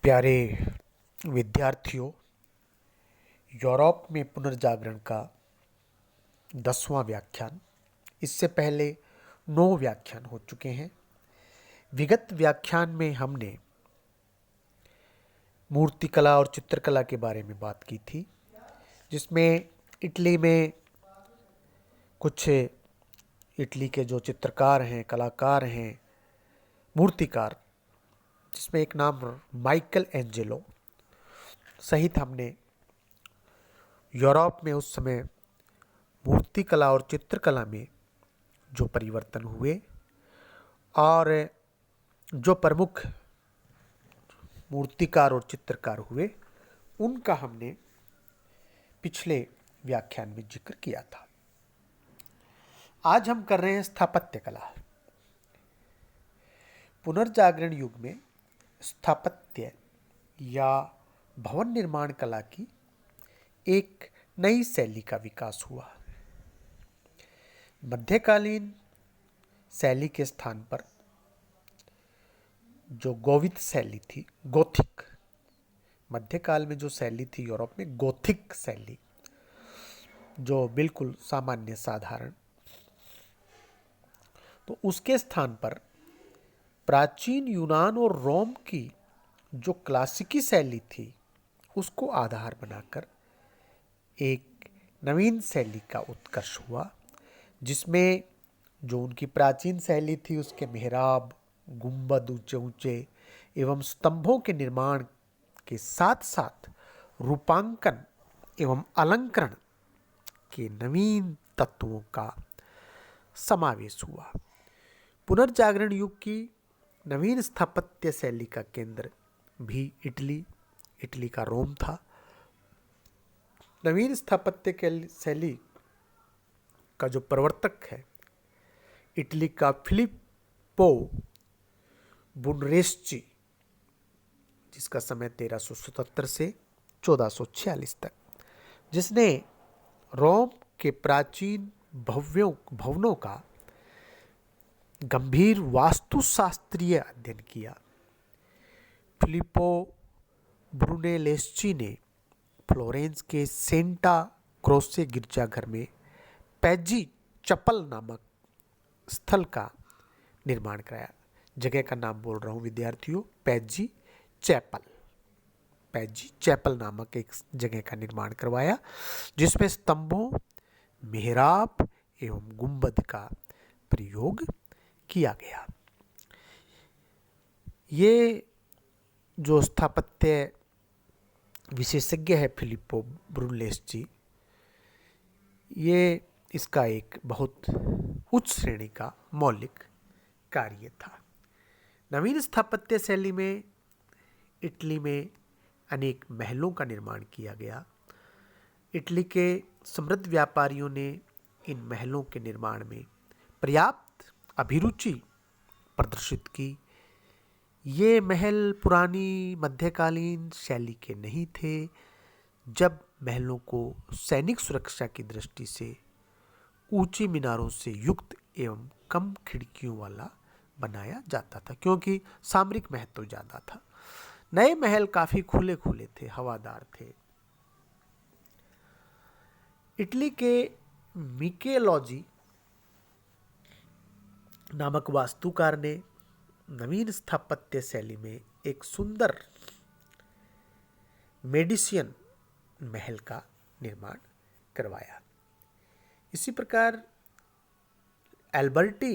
प्यारे विद्यार्थियों, यूरोप में पुनर्जागरण का 10वां व्याख्यान। इससे पहले 9 व्याख्यान हो चुके हैं। विगत व्याख्यान में हमने मूर्तिकला और चित्रकला के बारे में बात की थी, जिसमें इटली में कुछ इटली के जो चित्रकार हैं, कलाकार हैं, मूर्तिकार, जिसमें एक नाम माइकल एंजेलो सहित हमने यूरोप में उस समय मूर्तिकला और चित्रकला में जो परिवर्तन हुए और जो प्रमुख मूर्तिकार और चित्रकार हुए, उनका हमने पिछले व्याख्यान में जिक्र किया था। आज हम कर रहे हैं स्थापत्य कला। पुनर्जागरण युग में स्थापत्य या भवन निर्माण कला की एक नई शैली का विकास हुआ। मध्यकालीन शैली के स्थान पर जो गोवित शैली थी, गोथिक, मध्यकाल में जो शैली थी यूरोप में, गोथिक शैली, जो बिल्कुल सामान्य साधारण, तो उसके स्थान पर प्राचीन यूनान और रोम की जो क्लासिकी शैली थी, उसको आधार बनाकर एक नवीन शैली का उत्कर्ष हुआ, जिसमें जो उनकी प्राचीन शैली थी उसके मेहराब, गुंबद ऊंचे ऊंचे एवं स्तंभों के निर्माण के साथ साथ रूपांकन एवं अलंकरण के नवीन तत्वों का समावेश हुआ। पुनर्जागरण युग की नवीन स्थापत्य शैली का केंद्र भी इटली का रोम था। नवीन स्थापत्य शैली का जो प्रवर्तक है इटली का फिलिप्पो बुनरेस्ची, जिसका समय 1377 से 1446 तक, जिसने रोम के प्राचीन भवनों का गंभीर वास्तुशास्त्रीय अध्ययन किया। फिलिप्पो ब्रूनेलेस्ची ने फ्लोरेंस के सेंटा क्रोसे गिरजाघर में पैजी चपल नामक स्थल का निर्माण कराया। जगह का नाम बोल रहा हूँ विद्यार्थियों, पैजी चैपल नामक एक जगह का निर्माण करवाया, जिसमें स्तंभों, मेहराब एवं गुंबद का प्रयोग किया गया। ये जो स्थापत्य विशेषज्ञ है फिलिप्पो ब्रूनेलेस्ची, ये इसका एक बहुत उच्च श्रेणी का मौलिक कार्य था। नवीन स्थापत्य शैली में इटली में अनेक महलों का निर्माण किया गया। इटली के समृद्ध व्यापारियों ने इन महलों के निर्माण में पर्याप्त अभिरुचि प्रदर्शित की। ये महल पुरानी मध्यकालीन शैली के नहीं थे, जब महलों को सैनिक सुरक्षा की दृष्टि से ऊंची मीनारों से युक्त एवं कम खिड़कियों वाला बनाया जाता था, क्योंकि सामरिक महत्व ज़्यादा था। नए महल काफ़ी खुले खुले थे, हवादार थे। इटली के मिकेलॉजी नामक वास्तुकार ने नवीन स्थापत्य शैली में एक सुंदर मेडिसियन महल का निर्माण करवाया। इसी प्रकार एल्बर्टी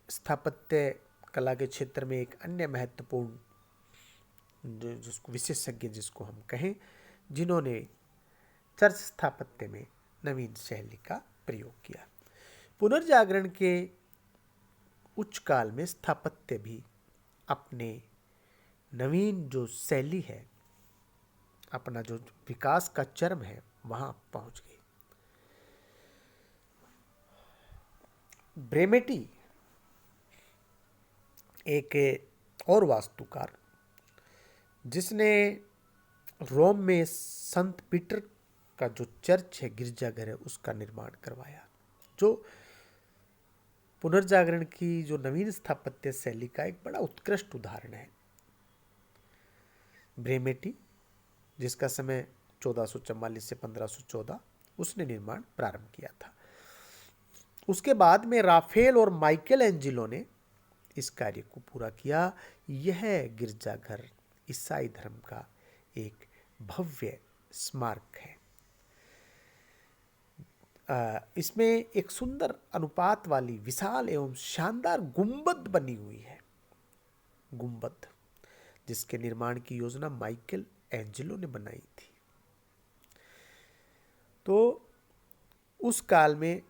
स्थापत्य कला के क्षेत्र में एक अन्य महत्वपूर्ण जिसको विशेषज्ञ जिसको हम कहें, जिन्होंने चर्च स्थापत्य में नवीन शैली का प्रयोग किया। पुनर्जागरण के उच्च काल में स्थापत्य भी अपने नवीन जो शैली है, अपना जो विकास का चरम है, वहां पहुंच गई। ब्रेमेटी एक और वास्तुकार, जिसने रोम में संत पीटर का जो चर्च है, गिरजाघर है, उसका निर्माण करवाया, जो पुनर्जागरण की जो नवीन स्थापत्य शैली का एक बड़ा उत्कृष्ट उदाहरण है। ब्रेमेटी, जिसका समय 1444 से 1514, उसने निर्माण प्रारंभ किया था। उसके बाद में राफेल और माइकल एंजिलो ने इस कार्य को पूरा किया। यह गिरजाघर ईसाई धर्म का एक भव्य स्मारक है। इसमें एक सुंदर अनुपात वाली विशाल एवं शानदार गुंबद बनी हुई है, गुंबद, जिसके निर्माण की योजना माइकल एंजिलो ने बनाई थी। तो उस काल में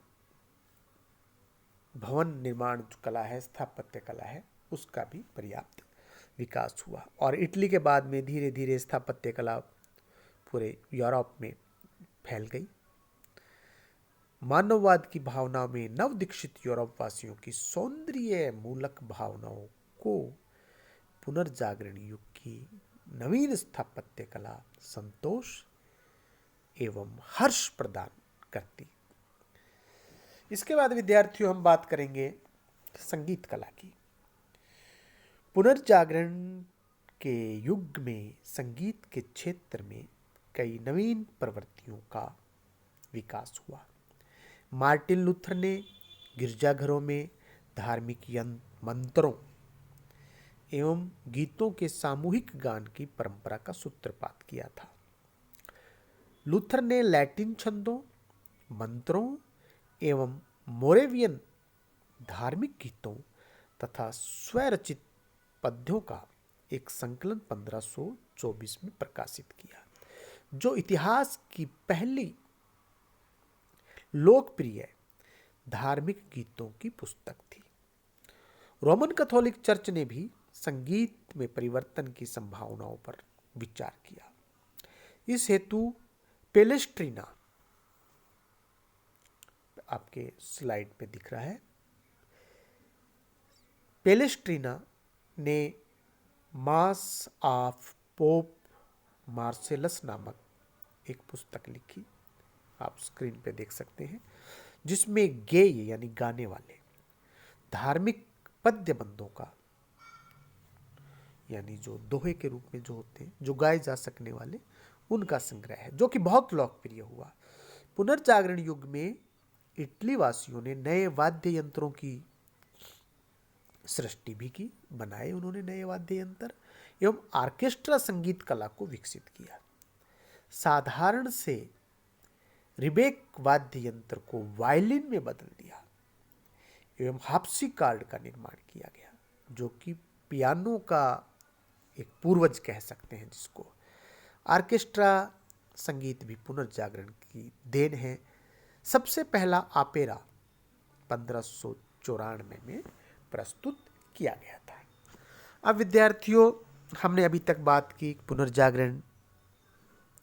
भवन निर्माण कला है, स्थापत्य कला है, उसका भी पर्याप्त विकास हुआ। और इटली के बाद में धीरे धीरे स्थापत्य कला पूरे यूरोप में फैल गई। मानववाद की भावना में नवदीक्षित यूरोप वासियों की सौंदर्य मूलक भावनाओं को पुनर्जागरण युग की नवीन स्थापत्य कला संतोष एवं हर्ष प्रदान करती। इसके बाद विद्यार्थियों हम बात करेंगे संगीत कला की। पुनर्जागरण के युग में संगीत के क्षेत्र में कई नवीन प्रवृत्तियों का विकास हुआ। मार्टिन लूथर ने गिरजाघरों में धार्मिक मंत्रों एवं गीतों के सामूहिक गान की परंपरा का सूत्रपात किया था। लूथर ने लैटिन छंदों, मंत्रों एवं मोरेवियन धार्मिक गीतों तथा स्वरचित पद्यों का एक संकलन 1524 में प्रकाशित किया, जो इतिहास की पहली लोकप्रिय धार्मिक गीतों की पुस्तक थी। रोमन कैथोलिक चर्च ने भी संगीत में परिवर्तन की संभावनाओं पर विचार किया। इस हेतु पेलेस्ट्रीना, आपके स्लाइड पे दिख रहा है, पेलेस्ट्रीना ने मास ऑफ पोप मार्सेलस नामक एक पुस्तक लिखी, आप स्क्रीन पे देख सकते हैं, जिसमें गेय यानी गाने वाले धार्मिक पद्यबंधों का, यानी जो दोहे के रूप में जो होते हैं, जो गाए जा सकने वाले, उनका संग्रह है, जो कि बहुत लोकप्रिय हुआ। पुनर्जागरण युग में इटली वासियों ने नए वाद्य यंत्रों की सृष्टि भी की, बनाए उन्होंने नए वाद्य यंत्र एवं ऑर्केस्ट्रा संगीत कला को विकसित किया। साधारण से रिबेक वाद्य यंत्र को वायलिन में बदल दिया एवं हार्पसिकार्ड का निर्माण किया गया, जो कि पियानो का एक पूर्वज कह सकते हैं जिसको। ऑर्केस्ट्रा संगीत भी पुनर्जागरण की देन है। सबसे पहला ऑपेरा 1594 में प्रस्तुत किया गया था। अब विद्यार्थियों, हमने अभी तक बात की पुनर्जागरण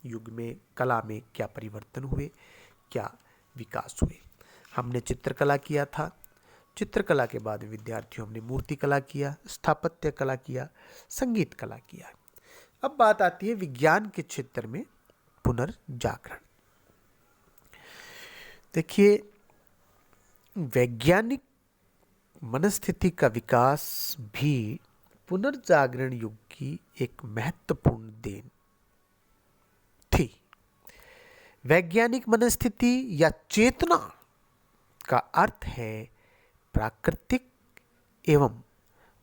युग में कला में क्या परिवर्तन हुए, क्या विकास हुए। हमने चित्रकला किया था। चित्रकला के बाद विद्यार्थियों हमने मूर्ति कला किया, स्थापत्य कला किया, संगीत कला किया। अब बात आती है विज्ञान के क्षेत्र में पुनर्जागरण। देखिए, वैज्ञानिक मनस्थिति का विकास भी पुनर्जागरण युग की एक महत्वपूर्ण देन थी। वैज्ञानिक मनस्थिति या चेतना का अर्थ है प्राकृतिक एवं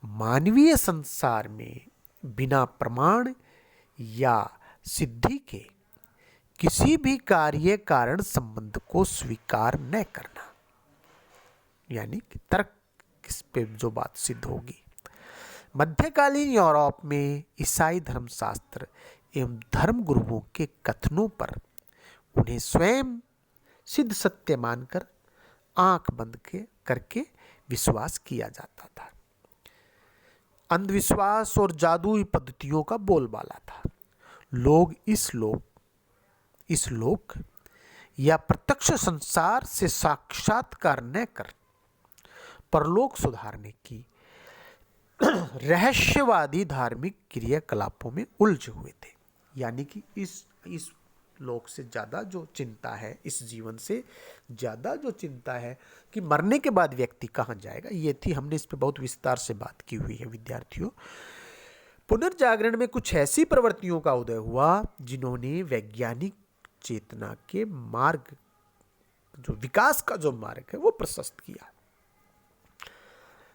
मानवीय संसार में बिना प्रमाण या सिद्धि के किसी भी कार्य कारण संबंध को स्वीकार न करना, यानी कि तर्क किस पे जो बात सिद्ध होगी। मध्यकालीन यूरोप में ईसाई धर्मशास्त्र एवं धर्म गुरुओं के कथनों पर उन्हें स्वयं सिद्ध सत्य मानकर आंख बंद करके विश्वास किया जाता था। अंधविश्वास और जादुई पद्धतियों का बोलबाला था। लोग इस लोक या प्रत्यक्ष संसार से साक्षात्कार न कर परलोक सुधारने की रहस्यवादी धार्मिक क्रियाकलापों में उलझे हुए थे। यानी कि इस लोक से ज़्यादा जो चिंता है, इस जीवन से ज़्यादा जो चिंता है कि मरने के बाद व्यक्ति कहाँ जाएगा, ये थी। हमने इस पर बहुत विस्तार से बात की हुई है विद्यार्थियों। पुनर्जागरण में कुछ ऐसी प्रवृत्तियों का उदय हुआ जिन्होंने वैज्ञानिक चेतना के मार्ग, जो विकास का जो मार्ग है, वो प्रशस्त किया।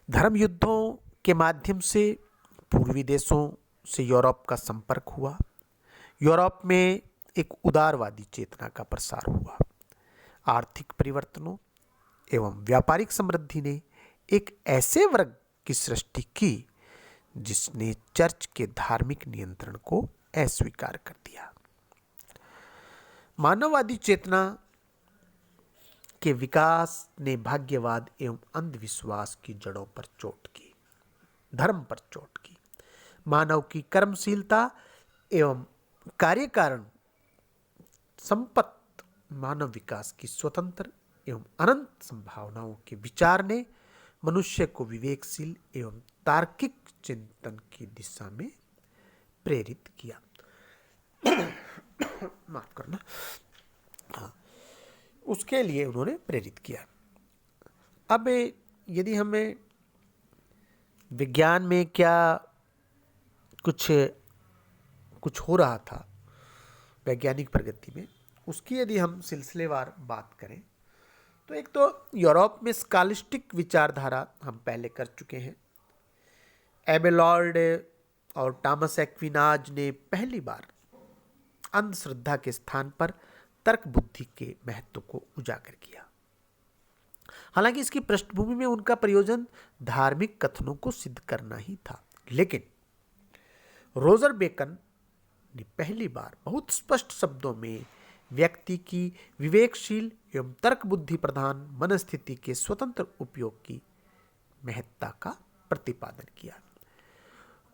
धर्म युद्धों के माध्यम से पूर्वी देशों से यूरोप का संपर्क हुआ। यूरोप में एक उदारवादी चेतना का प्रसार हुआ। आर्थिक परिवर्तनों एवं व्यापारिक समृद्धि ने एक ऐसे वर्ग की सृष्टि की जिसने चर्च के धार्मिक नियंत्रण को अस्वीकार कर दिया। मानववादी चेतना के विकास ने भाग्यवाद एवं अंधविश्वास की जड़ों पर चोट की, धर्म पर चोट की। मानव की कर्मशीलता एवं कार्यकारण संपत्त मानव विकास की स्वतंत्र एवं अनंत संभावनाओं के विचार ने मनुष्य को विवेकशील एवं तार्किक चिंतन की दिशा में प्रेरित किया। माफ करना। हाँ, उसके लिए उन्होंने प्रेरित किया। अब यदि हमें विज्ञान में क्या कुछ हो रहा था वैज्ञानिक प्रगति में, उसकी यदि हम सिलसिलेवार बात करें तो एक तो यूरोप में स्कॉलिस्टिक विचारधारा हम पहले कर चुके हैं। एबेलॉर्ड और टॉमस एक्विनाज ने पहली बार अंधश्रद्धा के स्थान पर तर्क बुद्धि के महत्व को उजागर किया। हालांकि इसकी पृष्ठभूमि में उनका प्रयोजन धार्मिक कथनों को सिद्ध करना ही था, लेकिन रोजर बेकन ने पहली बार बहुत स्पष्ट शब्दों में व्यक्ति की विवेकशील एवं तर्क बुद्धि प्रधान मनस्थिति के स्वतंत्र उपयोग की महत्ता का प्रतिपादन किया।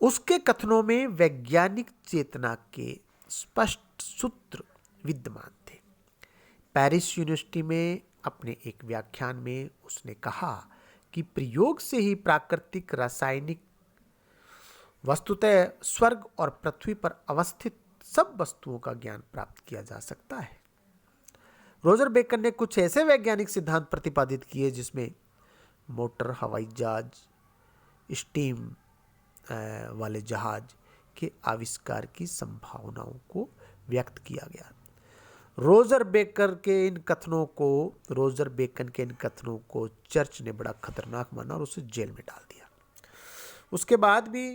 उसके कथनों में वैज्ञानिक चेतना के स्पष्ट सूत्र विद्यमान थे। पेरिस यूनिवर्सिटी में अपने एक व्याख्यान में उसने कहा कि प्रयोग से ही प्राकृतिक रासायनिक वस्तुतः स्वर्ग और पृथ्वी पर अवस्थित सब वस्तुओं का ज्ञान प्राप्त किया जा सकता है। रोजर बेकन ने कुछ ऐसे वैज्ञानिक सिद्धांत प्रतिपादित किए जिसमें मोटर, हवाई जहाज, स्टीम वाले जहाज के आविष्कार की संभावनाओं को व्यक्त किया गया। रोजर बेकन के इन कथनों को चर्च ने बड़ा खतरनाक माना और उसे जेल में डाल दिया। उसके बाद भी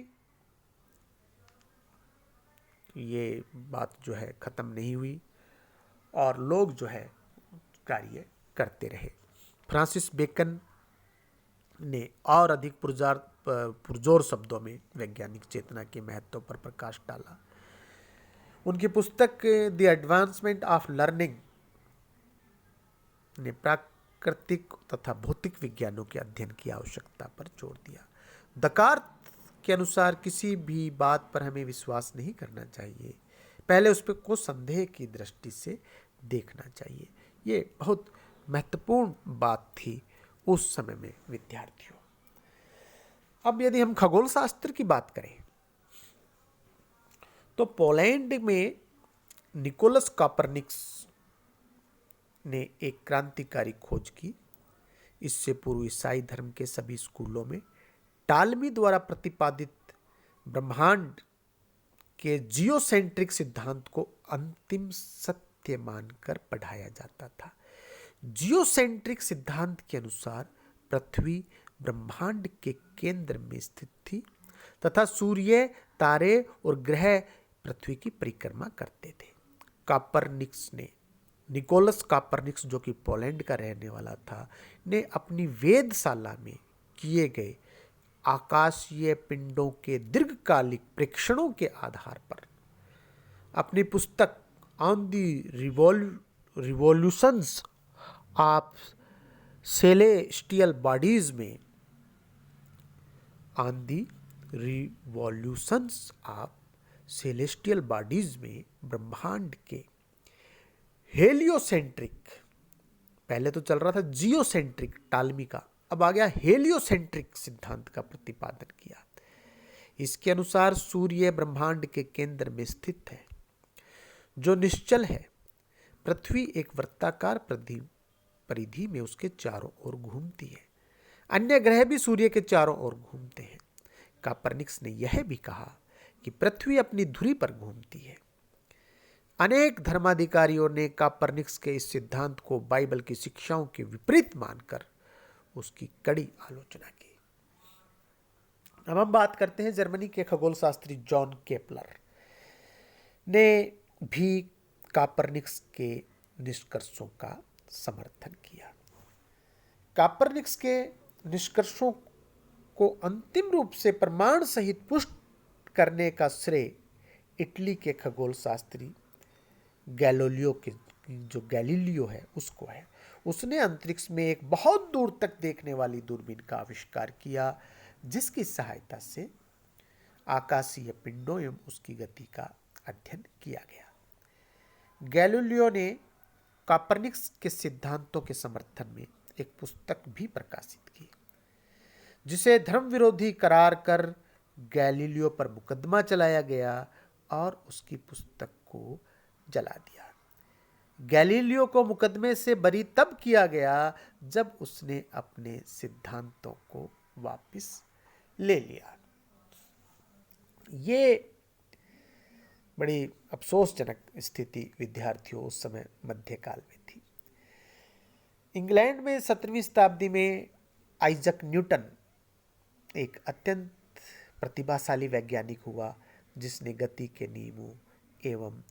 ये बात जो है खत्म नहीं हुई और लोग जो है कार्य करते रहे। फ्रांसिस बेकन ने और अधिक पुरजोर शब्दों में वैज्ञानिक चेतना के महत्व पर प्रकाश डाला। उनकी पुस्तक द एडवांसमेंट ऑफ लर्निंग ने प्राकृतिक तथा भौतिक विज्ञानों के अध्ययन की आवश्यकता पर जोर दिया। दकार्त के अनुसार किसी भी बात पर हमें विश्वास नहीं करना चाहिए, पहले उस पर को संदेह की दृष्टि से देखना चाहिए। ये बहुत महत्वपूर्ण बात थी उस समय में विद्यार्थियों। अब यदि हम खगोल शास्त्र की बात करें तो पोलैंड में निकोलस कॉपरनिकस ने एक क्रांतिकारी खोज की। इससे पूर्व ईसाई धर्म के सभी स्कूलों में टालमी द्वारा प्रतिपादित ब्रह्मांड के जियोसेंट्रिक सिद्धांत को अंतिम सत्य मानकर पढ़ाया जाता था। जियोसेंट्रिक सिद्धांत के अनुसार पृथ्वी ब्रह्मांड के केंद्र में स्थित थी तथा सूर्य, तारे और ग्रह पृथ्वी की परिक्रमा करते थे। निकोलस कॉपरनिकस, जो कि पोलैंड का रहने वाला था, ने अपनी वेधशाला में किए गए आकाशीय पिंडों के दीर्घकालिक प्रेक्षणों के आधार पर अपनी पुस्तक on the revolutions of celestial bodies में ब्रह्मांड के हेलियोसेंट्रिक, पहले तो चल रहा था जियोसेंट्रिक टालमी का, अब आ गया हेलियोसेंट्रिक सिद्धांत का प्रतिपादन किया। इसके अनुसार सूर्य ब्रह्मांड के केंद्र में स्थित है जो निश्चल है। पृथ्वी एक वृत्ताकार परिधि में उसके चारों ओर घूमती है। अन्य ग्रह भी सूर्य के चारों ओर घूमते हैं। कॉपरनिकस ने यह भी कहा कि पृथ्वी अपनी धुरी पर घूमती है। अनेक धर्माधिकारियों ने कापरनिकस के इस सिद्धांत को बाइबल की शिक्षाओं के विपरीत मानकर उसकी कड़ी आलोचना की। अब हम बात करते हैं जर्मनी के खगोल शास्त्री जॉन केपलर ने भी कापरनिकस के निष्कर्षों का समर्थन किया। कापरनिकस के निष्कर्षों को अंतिम रूप से प्रमाण सहित पुष्ट करने का श्रेय इटली के खगोल शास्त्री गैलीलियो है उसको है। उसने अंतरिक्ष में एक बहुत दूर तक देखने वाली दूरबीन का आविष्कार किया, जिसकी सहायता से आकाशीय पिंडों एवं उसकी गति का अध्ययन किया गया। गैलीलियो ने कापरनिकस के सिद्धांतों के समर्थन में एक पुस्तक भी प्रकाशित की, जिसे धर्म विरोधी करार कर गैलीलियो पर मुकदमा चलाया गया और उसकी पुस्तक को जला दिया। गैलीलियो को मुकदमे से बरी तब किया गया जब उसने अपने सिद्धांतों को वापस ले लिया। ये बड़ी अफसोसजनक स्थिति विद्यार्थियों उस समय मध्यकाल में थी। इंग्लैंड में 17वीं शताब्दी में आइजक न्यूटन एक अत्यंत प्रतिभाशाली वैज्ञानिक हुआ, जिसने गति के नियमों एवं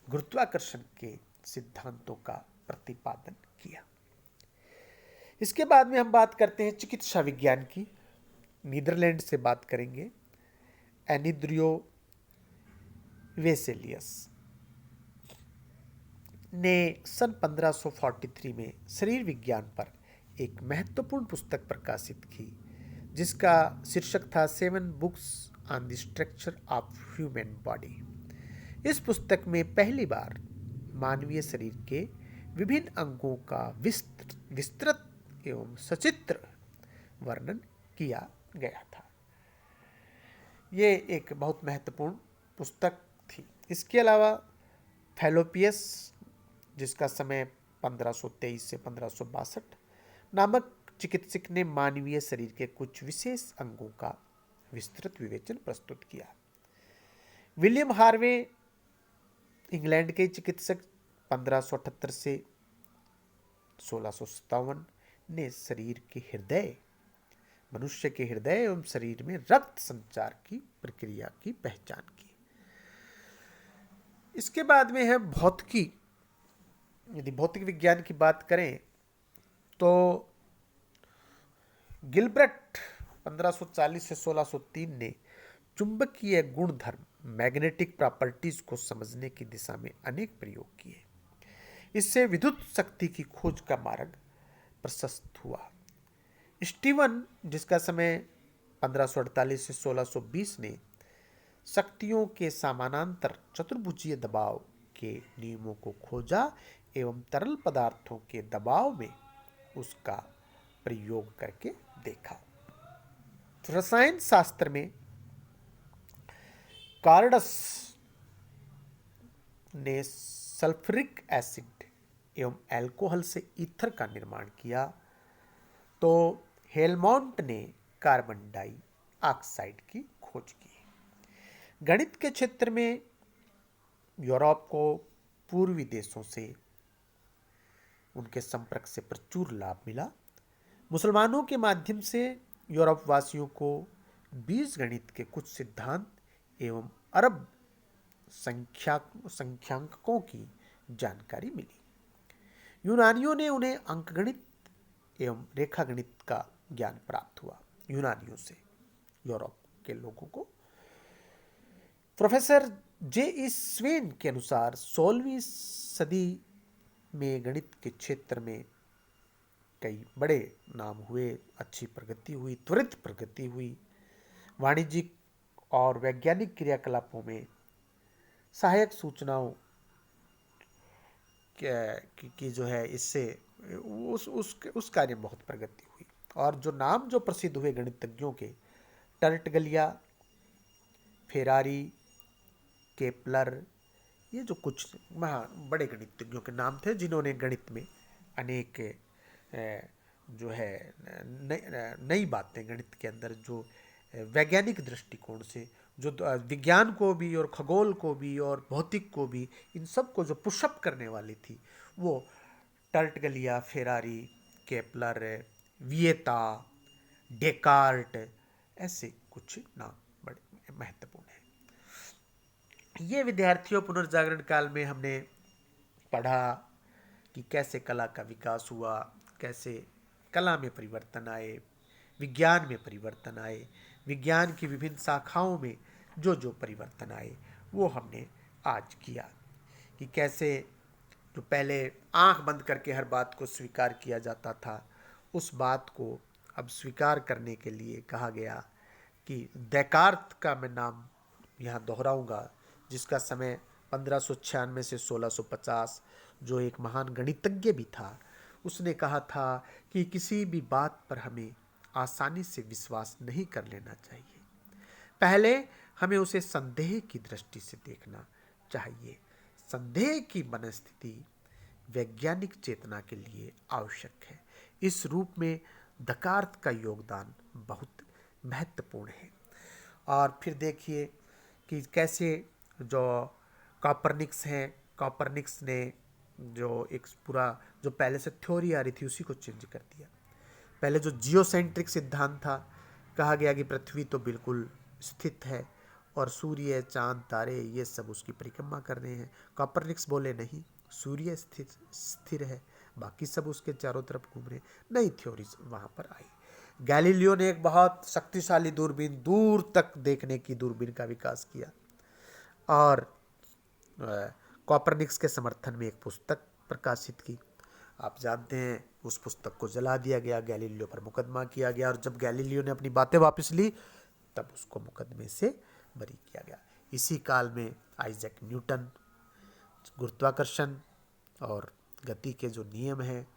गुरुत्वाकर्षण के सिद्धांतों का प्रतिपादन किया। इसके बाद में हम बात करते हैं चिकित्सा विज्ञान की। नीदरलैंड से बात करेंगे। एनिद्रियो वेसेलियस ने सन 1543 में शरीर विज्ञान पर एक महत्वपूर्ण पुस्तक प्रकाशित की, जिसका शीर्षक था 7 books on the structure of human body. इस पुस्तक में पहली बार मानवीय शरीर के विभिन्न अंगों का विस्तृत एवं सचित्र वर्णन किया गया था। ये एक बहुत महत्वपूर्ण पुस्तक थी। इसके अलावा फैलोपियस, जिसका समय 1523 से 1562 नामक चिकित्सक ने मानवीय शरीर के कुछ विशेष अंगों का विस्तृत विवेचन प्रस्तुत किया। विलियम हार्वे, इंग्लैंड के चिकित्सक, 1578 से 1657 ने शरीर के हृदय, मनुष्य के हृदय एवं शरीर में रक्त संचार की प्रक्रिया की पहचान की। इसके बाद में है भौतिकी। यदि भौतिक विज्ञान की बात करें तो गिलबर्ट 1540 से 1603 ने चुंबकीय गुणधर्म, मैग्नेटिक प्रॉपर्टीज को समझने की दिशा में अनेक प्रयोग किए। इससे विद्युत शक्ति की खोज का मार्ग प्रशस्त हुआ। स्टीवन, जिसका समय 1548 से 1620 ने शक्तियों के समानांतर चतुर्भुजीय दबाव के नियमों को खोजा एवं तरल पदार्थों के दबाव में उसका प्रयोग करके देखा। रसायन शास्त्र में कार्डस ने सल्फ्यूरिक एसिड एवं अल्कोहल से ईथर का निर्माण किया, तो हेलमोंट ने कार्बन डाइऑक्साइड की खोज की। गणित के क्षेत्र में यूरोप को पूर्वी देशों से उनके संपर्क से प्रचुर लाभ मिला। मुसलमानों के माध्यम से यूरोप वासियों को बीजगणित के कुछ सिद्धांत एवं अरब संख्यांकों की जानकारी मिली। यूनानियों ने उन्हें अंकगणित एवं रेखागणित का ज्ञान प्राप्त हुआ। यूनानियों से यूरोप के लोगों को। प्रोफेसर जे स्वेन के अनुसार 16वीं सदी में गणित के क्षेत्र में कई बड़े नाम हुए, अच्छी प्रगति हुई, त्वरित प्रगति हुई। वाणिज्यिक और वैज्ञानिक क्रियाकलापों में सहायक सूचनाओं की जो है, इससे उस कार्य में बहुत प्रगति हुई। और जो नाम जो प्रसिद्ध हुए गणितज्ञों के, टर्टगलिया, फेरारी, केपलर, ये जो कुछ बड़े गणितज्ञों के नाम थे, जिन्होंने गणित में अनेक जो है नई बातें गणित के अंदर जो वैज्ञानिक दृष्टिकोण से जो विज्ञान को भी और खगोल को भी और भौतिक को भी, इन सब को जो पुशअप करने वाली थी, वो टर्टगलिया, फेरारी, केपलर, विएता, डेकार्ट, ऐसे कुछ नाम बड़े महत्वपूर्ण हैं। ये विद्यार्थियों पुनर्जागरण काल में हमने पढ़ा कि कैसे कला का विकास हुआ, कैसे कला में परिवर्तन आए, विज्ञान में परिवर्तन आए, विज्ञान की विभिन्न शाखाओं में जो जो परिवर्तन आए वो हमने आज किया। कि कैसे जो पहले आंख बंद करके हर बात को स्वीकार किया जाता था, उस बात को अब स्वीकार करने के लिए कहा गया कि डेकार्त का मैं नाम यहाँ दोहराऊंगा, जिसका समय 1596 से 1650, जो एक महान गणितज्ञ भी था, उसने कहा था कि किसी भी बात पर हमें आसानी से विश्वास नहीं कर लेना चाहिए, पहले हमें उसे संदेह की दृष्टि से देखना चाहिए। संदेह की मनस्थिति वैज्ञानिक चेतना के लिए आवश्यक है। इस रूप में डेकार्त का योगदान बहुत महत्वपूर्ण है। और फिर देखिए कि कैसे जो कॉपरनिक्स हैं, कॉपरनिक्स ने जो एक पूरा जो पहले से थ्योरी आ रही थी उसी को चेंज कर दिया। पहले जो जियोसेंट्रिक सिद्धांत था, कहा गया कि पृथ्वी तो बिल्कुल स्थित है और सूर्य, चांद, तारे ये सब उसकी परिक्रमा कर रहे हैं। कॉपरनिक्स बोले नहीं, सूर्य स्थिर है, बाकी सब उसके चारों तरफ घूम रहे हैं। नई थ्योरीज वहाँ पर आई। गैलीलियो ने एक बहुत शक्तिशाली दूरबीन, दूर तक देखने की दूरबीन का विकास किया और कॉपरनिक्स के समर्थन में एक पुस्तक प्रकाशित की। आप जानते हैं उस पुस्तक को जला दिया गया, गैलीलियो पर मुकदमा किया गया, और जब गैलीलियो ने अपनी बातें वापस ली तब उसको मुकदमे से बरी किया गया। इसी काल में आइजैक न्यूटन गुरुत्वाकर्षण और गति के जो नियम हैं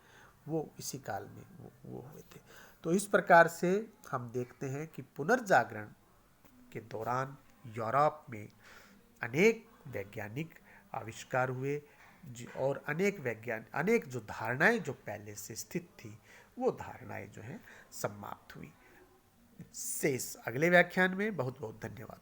वो इसी काल में वो हुए थे। तो इस प्रकार से हम देखते हैं कि पुनर्जागरण के दौरान यूरोप में अनेक वैज्ञानिक आविष्कार हुए और अनेक जो धारणाएं जो पहले से स्थित थी वो धारणाएं जो हैं समाप्त हुई। शेष अगले व्याख्यान में। बहुत बहुत धन्यवाद।